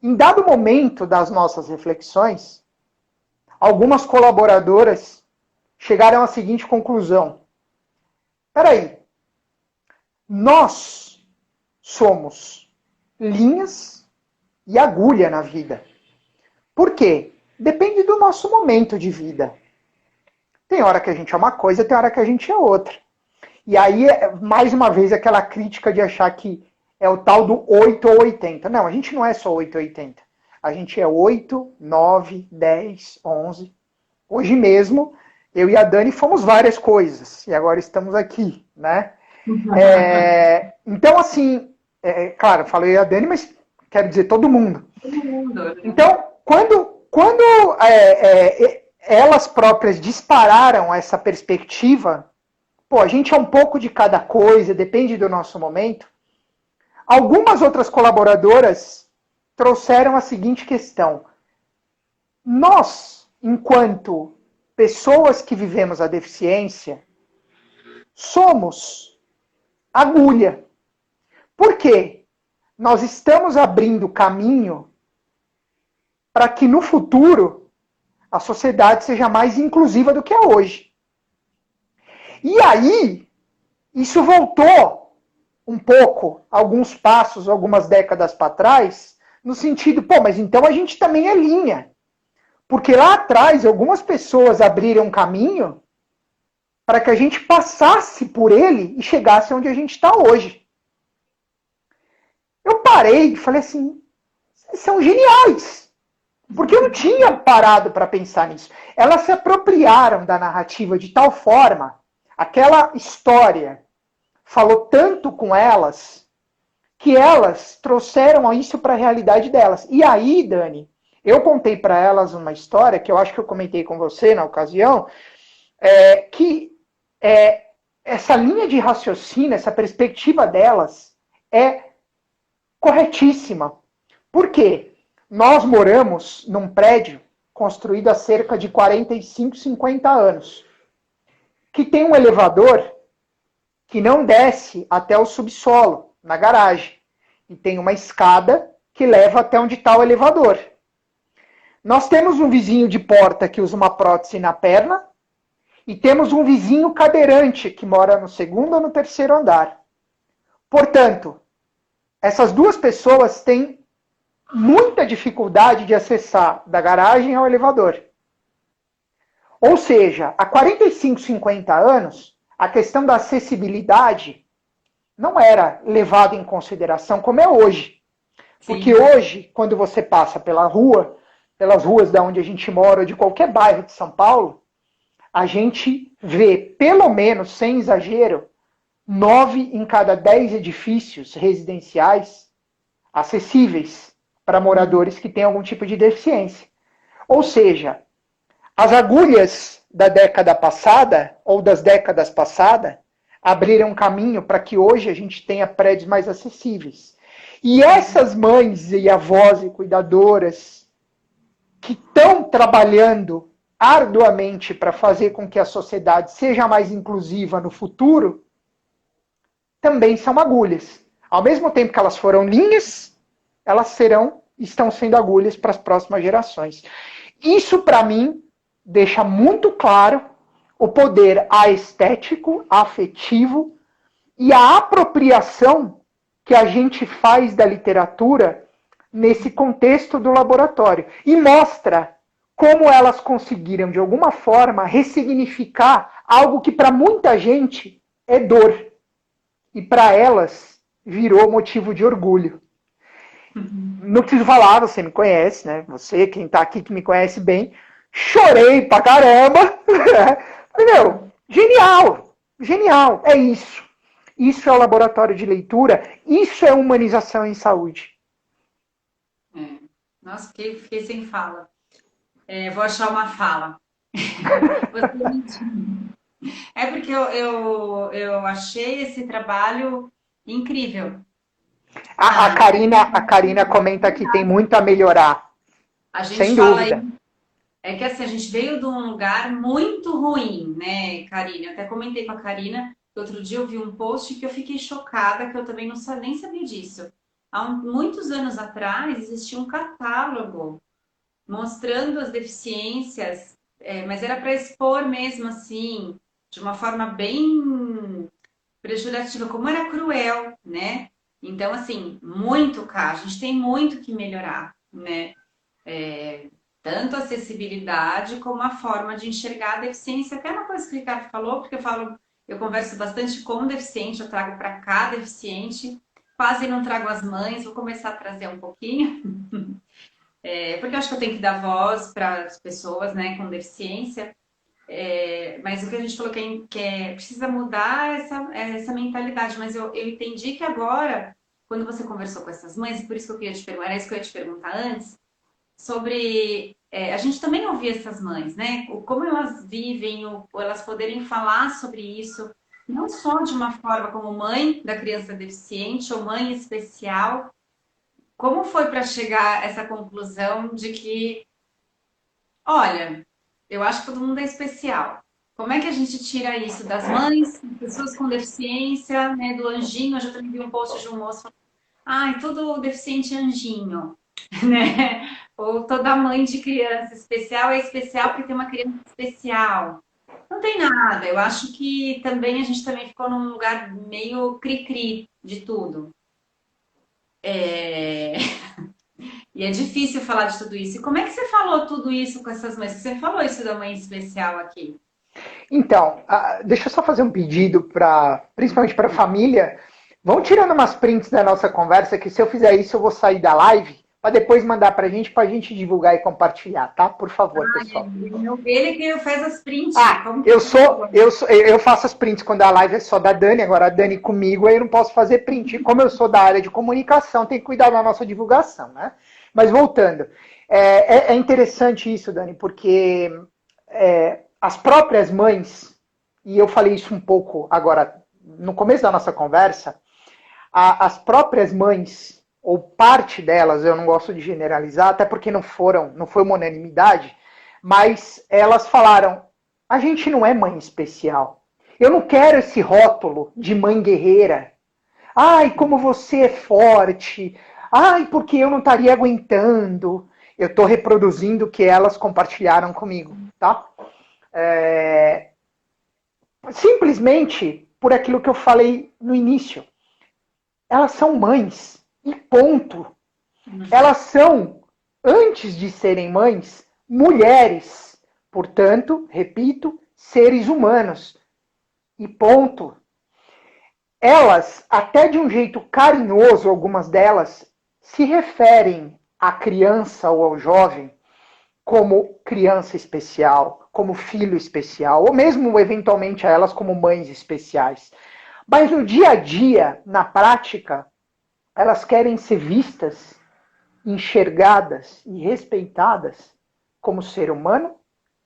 em dado momento das nossas reflexões, algumas colaboradoras chegaram à seguinte conclusão: peraí, nós somos linhas e agulha na vida. Por quê? Depende do nosso momento de vida. Tem hora que a gente é uma coisa, tem hora que a gente é outra. E aí, mais uma vez, aquela crítica de achar que é o tal do 8 ou 80. Não, a gente não é só 8 ou 80. A gente é 8, 9, 10, 11. Hoje mesmo, eu e a Dani fomos várias coisas. E agora estamos aqui, né? Então, assim, claro, falei a Dani, mas quero dizer todo mundo. Todo mundo. Então, quando elas próprias dispararam essa perspectiva, pô, a gente é um pouco de cada coisa, depende do nosso momento. Algumas outras colaboradoras trouxeram a seguinte questão: nós, enquanto pessoas que vivemos a deficiência, somos agulha. Por quê? Nós estamos abrindo caminho para que no futuro a sociedade seja mais inclusiva do que é hoje. E aí, isso voltou um pouco, alguns passos, algumas décadas para trás, no sentido, pô, mas então a gente também é linha. Porque lá atrás, algumas pessoas abriram um caminho para que a gente passasse por ele e chegasse onde a gente está hoje. Eu parei e falei assim, vocês são geniais. Porque eu não tinha parado para pensar nisso. Elas se apropriaram da narrativa de tal forma, aquela história falou tanto com elas, que elas trouxeram isso para a realidade delas. E aí, Dani, eu contei para elas uma história, que eu acho que eu comentei com você na ocasião, que essa linha de raciocínio, essa perspectiva delas é corretíssima. Por quê? Nós moramos num prédio construído há cerca de 45, 50 anos, que tem um elevador que não desce até o subsolo, na garagem. E tem uma escada que leva até onde está o elevador. Nós temos um vizinho de porta que usa uma prótese na perna e temos um vizinho cadeirante que mora no segundo ou no terceiro andar. Portanto, essas duas pessoas têm muita dificuldade de acessar da garagem ao elevador. Ou seja, há 45, 50 anos, a questão da acessibilidade não era levada em consideração como é hoje. Sim. Porque hoje, quando você passa pela rua, pelas ruas da onde a gente mora, ou de qualquer bairro de São Paulo, a gente vê, pelo menos, sem exagero, 9 em cada 10 edifícios residenciais acessíveis para moradores que têm algum tipo de deficiência. Ou seja, as agulhas da década passada, ou das décadas passadas, abriram caminho para que hoje a gente tenha prédios mais acessíveis. E essas mães e avós e cuidadoras que estão trabalhando arduamente para fazer com que a sociedade seja mais inclusiva no futuro, também são agulhas. Ao mesmo tempo que elas foram linhas, elas estão sendo agulhas para as próximas gerações. Isso, para mim, deixa muito claro o poder aestético, afetivo e a apropriação que a gente faz da literatura nesse contexto do laboratório. E mostra como elas conseguiram, de alguma forma, ressignificar algo que para muita gente é dor. E para elas virou motivo de orgulho. Não preciso falar, você me conhece, né? Você, quem está aqui que me conhece bem, chorei pra caramba. Meu, genial, genial, é isso. Isso é o laboratório de leitura, isso é humanização em saúde. Nossa, fiquei sem fala. Vou achar uma fala. É porque eu achei esse trabalho incrível. A Karina comenta que tem muito a melhorar. A gente sem fala dúvida. aí, é que assim, a gente veio de um lugar muito ruim, né, Karina? Eu até comentei com a Karina, que outro dia eu vi um post que eu fiquei chocada, que eu também nem sabia disso. Há muitos anos atrás existia um catálogo mostrando as deficiências, mas era para expor mesmo assim, de uma forma bem pejorativa, como era cruel, né? Então, assim, muito caro, a gente tem muito que melhorar, né? Tanto a acessibilidade como a forma de enxergar a deficiência. Até uma coisa que o Ricardo falou, porque eu converso bastante com deficiente, eu trago para cá deficiente, quase não trago as mães, vou começar a trazer um pouquinho, porque eu acho que eu tenho que dar voz para as pessoas, né, com deficiência. Mas o que a gente falou precisa mudar essa mentalidade. Mas eu entendi que agora, quando você conversou com essas mães, e por isso que eu queria te perguntar, era isso que eu ia te perguntar antes, sobre a gente também ouvir essas mães, né? Como elas vivem, ou elas poderem falar sobre isso, não só de uma forma como mãe da criança deficiente ou mãe especial. Como foi para chegar a essa conclusão de que, olha, eu acho que todo mundo é especial. Como é que a gente tira isso das mães, pessoas com deficiência, né, do anjinho? Eu já também vi um post de um moço falando, ai, todo deficiente é anjinho, né? Ou toda mãe de criança especial é especial porque tem uma criança especial. Não tem nada. Eu acho que também a gente também ficou num lugar meio cri-cri de tudo. E é difícil falar de tudo isso. E como é que você falou tudo isso com essas mães? Você falou isso da mãe especial aqui. Então, deixa eu só fazer um pedido para, principalmente para a família. Vão tirando umas prints da nossa conversa, que se eu fizer isso eu vou sair da live, para depois mandar para a gente divulgar e compartilhar, tá? Por favor, pessoal. Ele que faz as prints. Ah, eu faço as prints quando a live é só da Dani, agora a Dani comigo, aí eu não posso fazer print. E como eu sou da área de comunicação, tem que cuidar da nossa divulgação, né? Mas voltando, é interessante isso, Dani, porque as próprias mães, e eu falei isso um pouco agora no começo da nossa conversa, as próprias mães, ou parte delas, eu não gosto de generalizar, até porque não foi uma unanimidade, mas elas falaram: a gente não é mãe especial. Eu não quero esse rótulo de mãe guerreira. Ai, como você é forte. Ai, porque eu não estaria aguentando. Eu estou reproduzindo o que elas compartilharam comigo, tá? Simplesmente por aquilo que eu falei no início. Elas são mães. E ponto. Elas são, antes de serem mães, mulheres. Portanto, repito, seres humanos. E ponto. Elas, até de um jeito carinhoso, algumas delas, se referem à criança ou ao jovem como criança especial, como filho especial, ou mesmo eventualmente a elas como mães especiais. Mas no dia a dia, na prática, elas querem ser vistas, enxergadas e respeitadas como ser humano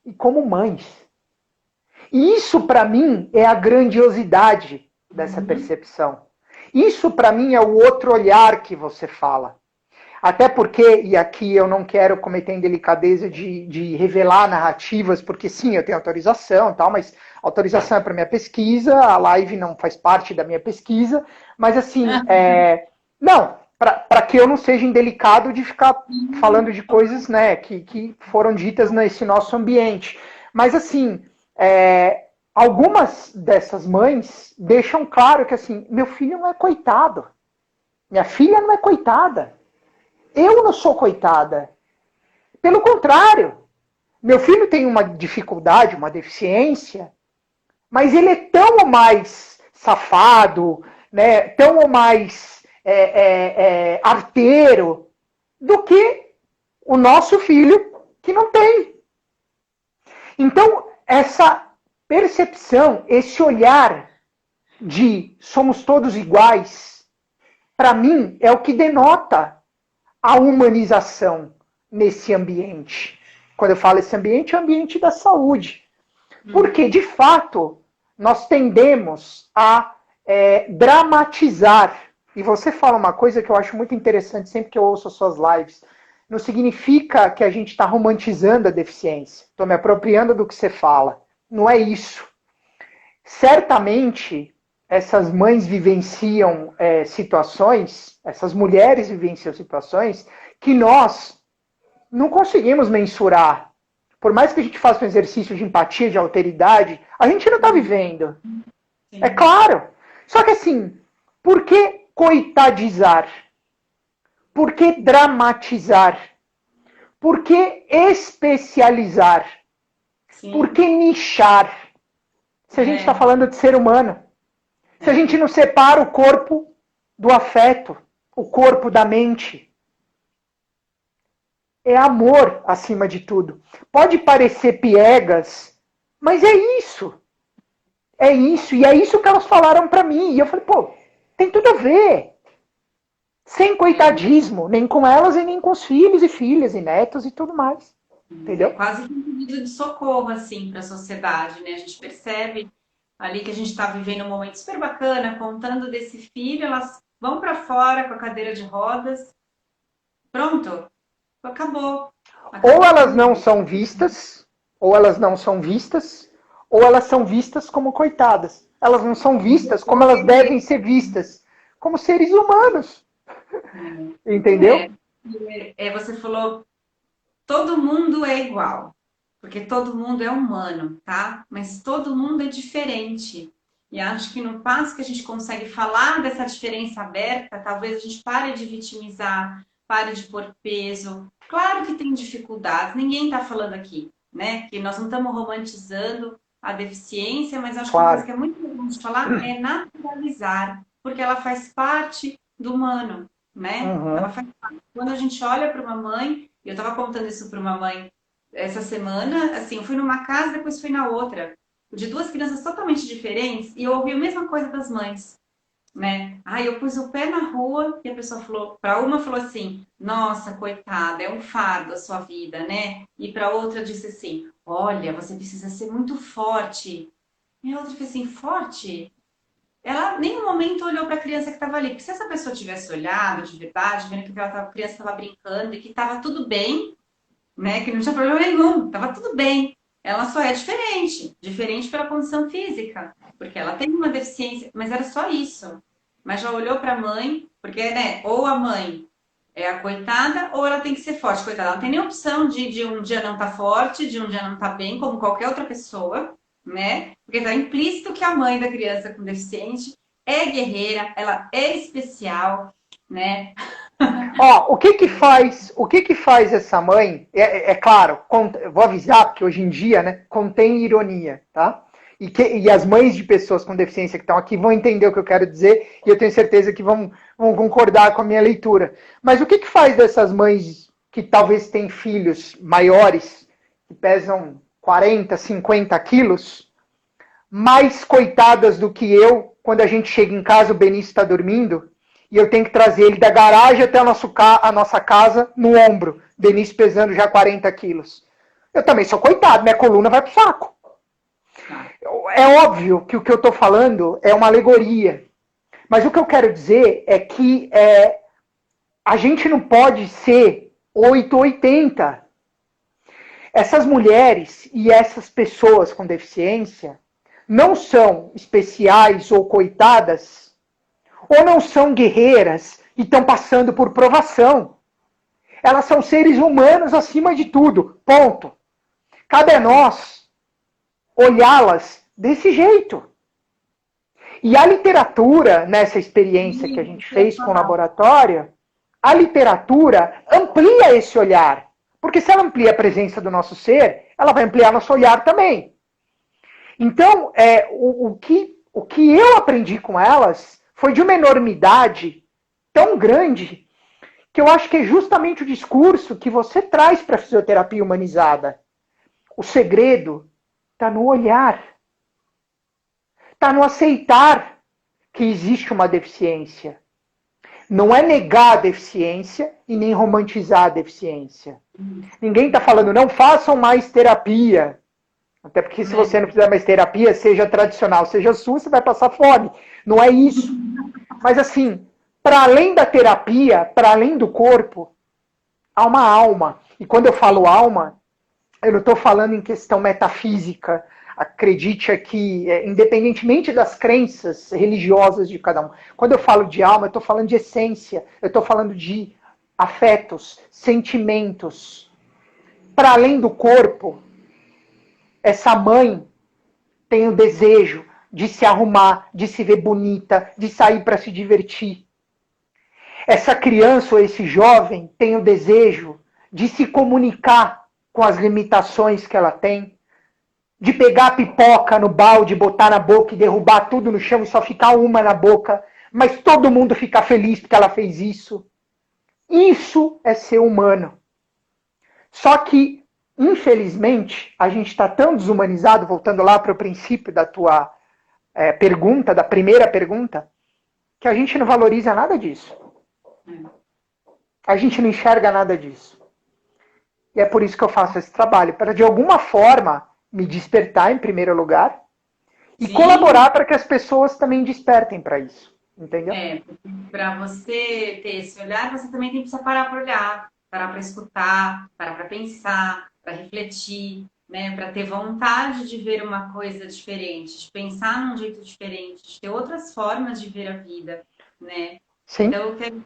e como mães. E isso, para mim, é a grandiosidade dessa percepção. Isso, para mim, é o outro olhar que você fala. Até porque, e aqui eu não quero cometer a indelicadeza de revelar narrativas, porque sim, eu tenho autorização e tal, mas autorização é para minha pesquisa, a live não faz parte da minha pesquisa, mas assim, não, para que eu não seja indelicado de ficar falando de coisas, né, que foram ditas nesse nosso ambiente. Mas assim, algumas dessas mães deixam claro que assim, meu filho não é coitado, minha filha não é coitada. Eu não sou coitada. Pelo contrário, meu filho tem uma dificuldade, uma deficiência, mas ele é tão ou mais safado, né, tão ou mais arteiro do que o nosso filho que não tem. Então, essa percepção, esse olhar de somos todos iguais, para mim, é o que denota a humanização nesse ambiente. Quando eu falo esse ambiente, é o ambiente da saúde. Porque, de fato, nós tendemos a dramatizar. E você fala uma coisa que eu acho muito interessante sempre que eu ouço as suas lives. Não significa que a gente está romantizando a deficiência. Estou me apropriando do que você fala. Não é isso. Certamente, essas mães vivenciam situações, essas mulheres vivenciam situações que nós não conseguimos mensurar. Por mais que a gente faça um exercício de empatia, de alteridade, a gente não está vivendo. Sim. É claro. Só que assim, por que coitadizar? Por que dramatizar? Por que especializar? Sim. Por que nichar? Se a gente está falando de ser humano. Se a gente não separa o corpo do afeto, o corpo da mente. É amor acima de tudo. Pode parecer piegas, mas é isso. É isso. E é isso que elas falaram para mim. E eu falei, pô, tem tudo a ver. Sem coitadismo, nem com elas e nem com os filhos e filhas e netos e tudo mais. Entendeu? É quase um pedido de socorro, assim, para a sociedade, né? A gente percebe ali que a gente está vivendo um momento super bacana, contando desse filho, elas vão para fora com a cadeira de rodas. Pronto, acabou. Ou elas não são vistas, ou elas não são vistas, ou elas são vistas como coitadas. Elas não são vistas como elas devem ser vistas, como seres humanos. Entendeu? Você falou, todo mundo é igual, porque todo mundo é humano, tá? Mas todo mundo é diferente. E acho que no passo que a gente consegue falar dessa diferença aberta, talvez a gente pare de vitimizar, pare de pôr peso. Claro que tem dificuldades, ninguém está falando aqui, né? Que nós não estamos romantizando a deficiência, mas acho que uma coisa Claro. que é muito importante falar é naturalizar, porque ela faz parte do humano, né? Ela Uhum. faz parte. Quando a gente olha para uma mãe, eu estava contando isso para uma mãe essa semana, assim, eu fui numa casa, depois fui na outra, de duas crianças totalmente diferentes, e eu ouvi a mesma coisa das mães, né? Aí eu pus o pé na rua e a pessoa falou, para uma falou assim, nossa, coitada, é um fardo a sua vida, né? E para outra disse assim, olha, você precisa ser muito forte. E a outra disse assim, forte? Ela nem um momento olhou para a criança que estava ali, porque se essa pessoa tivesse olhado de verdade, vendo que a criança estava brincando e que estava tudo bem, né? Que não tinha problema nenhum, estava tudo bem. Ela só é diferente, diferente pela condição física, porque ela tem uma deficiência, mas era só isso. Mas já olhou para a mãe, porque, né? Ou a mãe é a coitada, ou ela tem que ser forte, coitada. Ela não tem nem opção de um dia não estar forte, de um dia não estar bem, como qualquer outra pessoa, né? Porque está implícito que a mãe da criança com deficiente é guerreira, ela é especial, né? Ó, o que que faz essa mãe? É claro, vou avisar, porque hoje em dia, né, contém ironia, tá? E as mães de pessoas com deficiência que estão aqui vão entender o que eu quero dizer e eu tenho certeza que vão concordar com a minha leitura. Mas o que que faz dessas mães que talvez têm filhos maiores, que pesam 40, 50 quilos, mais coitadas do que eu, quando a gente chega em casa, o Benício está dormindo, e eu tenho que trazer ele da garagem até a nossa casa no ombro. Benício pesando já 40 quilos. Eu também sou coitado, minha coluna vai pro saco. É óbvio que o que eu estou falando é uma alegoria. Mas o que eu quero dizer é que a gente não pode ser 880. Essas mulheres e essas pessoas com deficiência não são especiais ou coitadas, ou não são guerreiras e estão passando por provação. Elas são seres humanos acima de tudo. Ponto. Cabe a nós olhá-las desse jeito. E a literatura, nessa experiência que a gente fez com o laboratório, a literatura amplia esse olhar. Porque se ela amplia a presença do nosso ser, ela vai ampliar nosso olhar também. Então, o que eu aprendi com elas foi de uma enormidade tão grande que eu acho que é justamente o discurso que você traz para a fisioterapia humanizada. O segredo está no olhar. Está no aceitar que existe uma deficiência. Não é negar a deficiência e nem romantizar a deficiência. Ninguém está falando, não façam mais terapia. Até porque se você não fizer mais terapia, seja tradicional, seja SUS, você vai passar fome. Não é isso. Mas assim, para além da terapia, para além do corpo, há uma alma. E quando eu falo alma, eu não estou falando em questão metafísica. Acredite aqui, independentemente das crenças religiosas de cada um. Quando eu falo de alma, eu estou falando de essência. Eu estou falando de afetos, sentimentos. Para além do corpo, essa mãe tem o desejo de se arrumar, de se ver bonita, de sair para se divertir. Essa criança ou esse jovem tem o desejo de se comunicar com as limitações que ela tem, de pegar a pipoca no balde, botar na boca e derrubar tudo no chão e só ficar uma na boca, mas todo mundo ficar feliz porque ela fez isso. Isso é ser humano. Só que, infelizmente, a gente está tão desumanizado, voltando lá para o princípio da tua pergunta, da primeira pergunta, que a gente não valoriza nada disso. A gente não enxerga nada disso. E é por isso que eu faço esse trabalho, para de alguma forma me despertar em primeiro lugar e colaborar para que as pessoas também despertem para isso. Entendeu? Para você ter esse olhar, você também tem que parar para olhar, parar para escutar, parar para pensar, para refletir, né? Para ter vontade de ver uma coisa diferente, de pensar num jeito diferente, de ter outras formas de ver a vida, né? Sim. Então, eu quero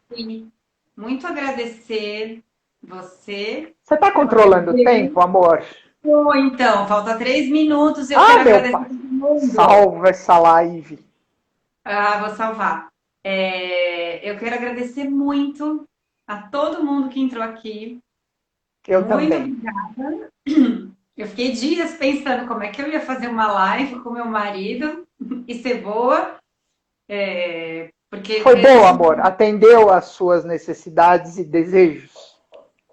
muito agradecer você. Você está controlando o tempo, amor? Então, falta 3 minutos. Eu quero agradecer todo mundo. Salva essa live. Vou salvar. Eu quero agradecer muito a todo mundo que entrou aqui. Eu Muito também. obrigada. Eu fiquei dias pensando como é que eu ia fazer uma live com meu marido e ser boa, porque Foi bom, mesmo, amor. Atendeu às suas necessidades e desejos.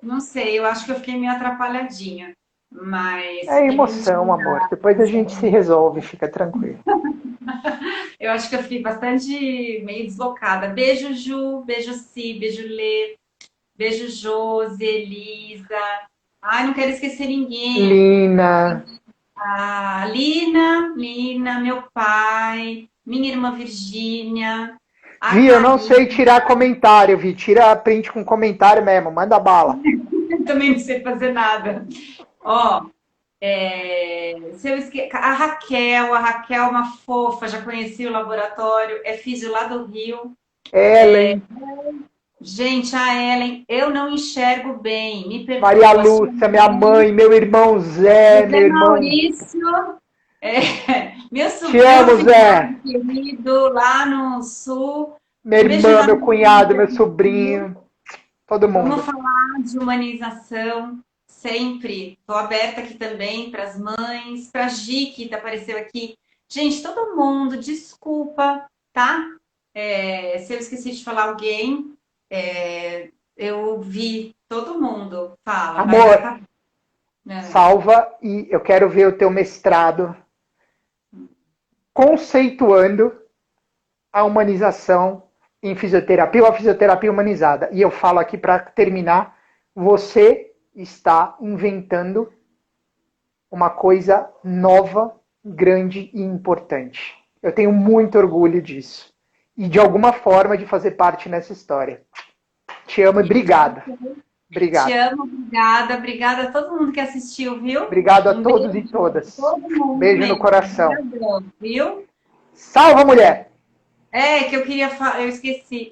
não sei, eu acho que eu fiquei meio atrapalhadinha, mas É fiquei com emoção, amor. Depois a intimidade. gente se resolve, fica tranquilo. Eu acho que eu fiquei bastante meio deslocada. Beijo, Ju, beijo, Si, beijo, Lê, beijo, Josi, Elisa. Ai, não quero esquecer ninguém. Lina. A Lina, meu pai, minha irmã Virgínia, a Vi, eu não Karine, sei tirar comentário, Vi. Tira print com comentário mesmo. Manda bala. também não sei fazer nada. Ó, se eu a Raquel é uma fofa, já conheci o laboratório, é físio lá do Rio. Ellen. Gente, a Ellen, eu não enxergo bem, me Maria perdoa. Sua Lúcia, minha mãe, mãe, meu irmão Zé, José meu irmão. Maurício, Te meu amo, afilhado Zé. querido lá no sul. Minha Um beijo irmã, meu enorme pra cunhado, meu você. sobrinho. Todo Vamos mundo. falar de humanização sempre. Estou aberta aqui também para as mães, para a Gi, que apareceu aqui. Gente, todo mundo, desculpa, tá? Se eu esqueci de falar alguém, eu vi todo mundo fala, mas vai Amor, tá. É. salva e eu quero ver o teu mestrado conceituando a humanização em fisioterapia ou a fisioterapia humanizada. E eu falo aqui para terminar, você está inventando uma coisa nova, grande e importante. Eu tenho muito orgulho disso. E de alguma forma de fazer parte nessa história. Te amo e obrigado. Te Obrigado. amo, obrigada, obrigada a todo mundo que assistiu, viu? Obrigado a Um todos beijo e pra todas. todo mundo Beijo no mesmo. coração. Obrigadão, viu? Salva, mulher! Que eu queria falar, eu esqueci.